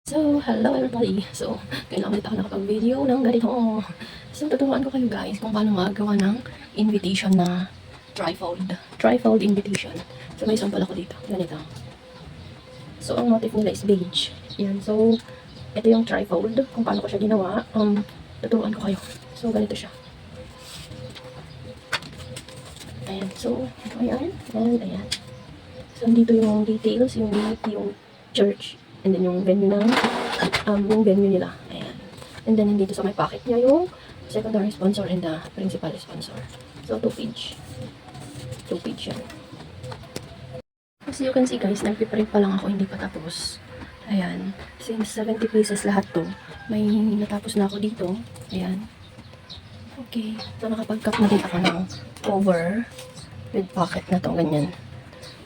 So, hello everybody. So, kailangan ulit ako nakapag-video ng ganito. So, tuturuan ko kayo guys kung paano magawa ng invitation na trifold. Trifold invitation. So, may sample ako dito. Ganito. So, ang motif nila is beige. Yan. So, ito yung trifold. Kung paano ko siya ginawa. Tuturuan ko kayo. So, ganito siya. Ayan. So, ayan. And ayan. So, dito yung details. Yung date, yung church. And then yung venue yung venue nila. Ayan. And then dito sa may pocket niya yung secondary sponsor and the principal sponsor. So, 2 page. 2 page yan. As you can see guys, nagpiprint pa lang ako, hindi pa tapos. Ayan. Since 70 pieces lahat to, may natapos na ako dito. Ayan. Okay. So, nakapag-cut na din ako ng cover with pocket na to, ganyan.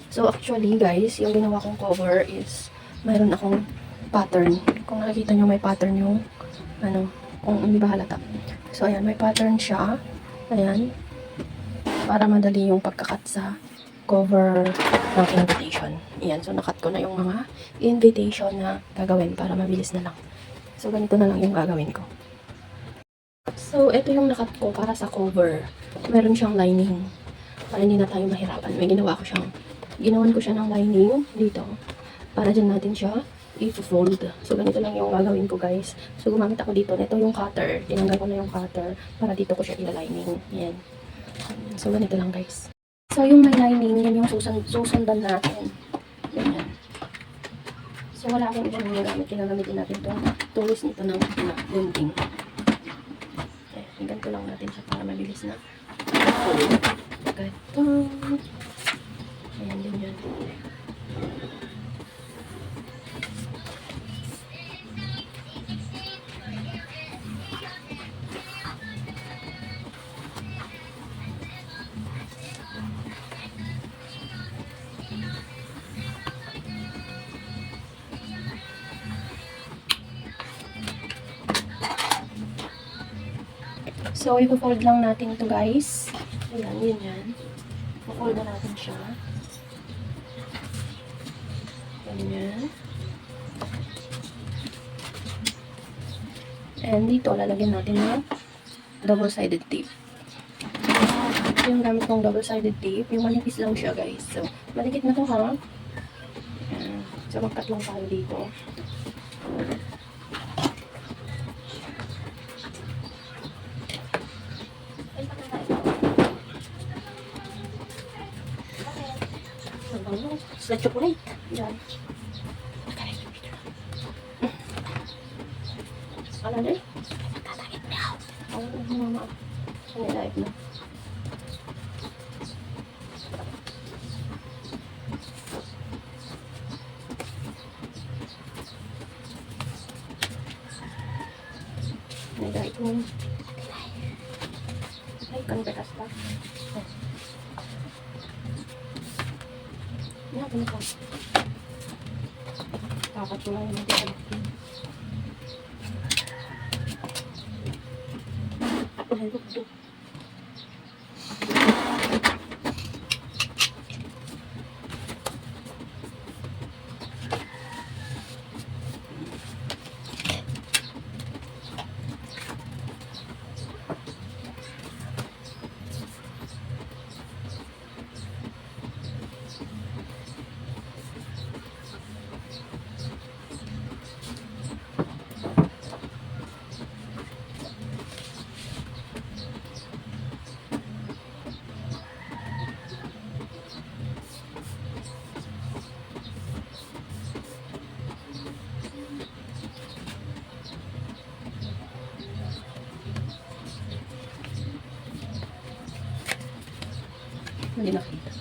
So, actually guys, yung ginawa kong cover is mayroon akong pattern. Kung nakikita nyo, may pattern yung, kung hindi ba halata. So, ayan, may pattern siya. Ayan. Para madali yung pagkakat sa cover ng invitation. Ayan, so nakat ko na yung mga invitation na gagawin para mabilis na lang. So, ganito na lang yung gagawin ko. So, ito yung nakat ko para sa cover. Meron siyang lining. Para hindi na tayo mahirapan. Ginawan ko siya ng lining dito. Para dyan natin siya i-fold. So, ganito lang yung gagawin ko, guys. So, gumamit ako dito. Ito yung cutter. Tinanggal ko na yung cutter para dito ko siya ilalining. Yan. So, ganito lang, guys. So, yung may lining, yan yung susundan natin. Ganyan. So, wala akong ibang gamit. Kinagamitin natin itong tools nito ng gunting. Okay, ganito lang natin siya para mabilis na fold. Ganito. Ayan din yan. So, i-fold lang natin ito guys. Ayan, yun yan. I-fold na natin siya. Ganyan. And dito, lalagyan natin ng double-sided tape. Yung gamit kong double-sided tape, yung manipis lang siya guys. So, malikit na to ha. Ayan. So, mag-cut lang tayo dito. Sa chocolate. Yan. Ano na? Magkakait na ako. Ang mama. Ano live na? Nagait mo. Ay, kan bekas pa. Yan, ganito. Dapat ko lang yung mag-alipin. Ay, ito. Hindi nakita.